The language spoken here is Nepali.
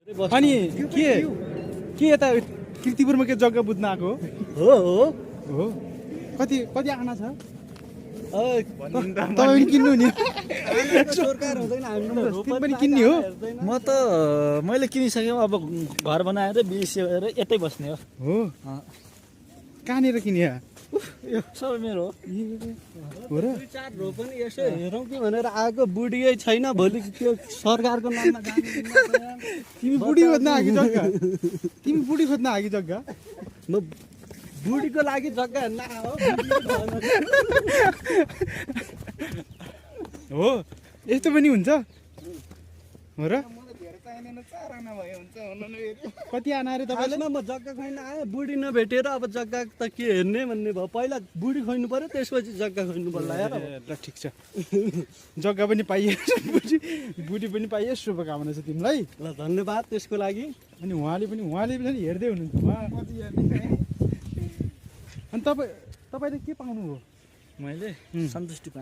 अनि के यता किर्तिपुरमा के जग्गा बुझ्न आएको हो हो हो कति कति आना छ तपाईँ तपाईँ किन्नु नि सरकार हुँदैन हामी तिमी पनि किन्ने हो म त मैले किनिसकेँ अब घर बनाएर बिसेर यतै बस्ने हो कहाँनिर किनिया यो सबै मेरो हो र दुई चार रो पनि यसो हेरौँ कि भनेर आएको बुढी छैन भोलि त्यो सरकारको नाममा तिमी बुढी खोज्न आएकी जग्गा तिमी बुढी खोज्न आएकी जग्गा म बुढीको लागि जग्गा हेर्न हो हो यस्तो पनि हुन्छ हो र कति आना अरे तपाईँले म जग्गा खोज्न आएँ बुढी नभेटेर अब जग्गा त के हेर्ने भन्ने भयो पहिला बुढी खोज्नु पर्यो त्यसपछि जग्गा खोज्नु पर्ला यार ल ठिक छ जग्गा पनि पाइयो बुढी पनि पाइयो शुभकामना छ तिमीलाई ल धन्यवाद त्यसको लागि अनि उहाँले पनि हेर्दै हुनुहुन्छ अनि तपाईँले के पाउनुभयो मैले सन्तुष्टि पाएँ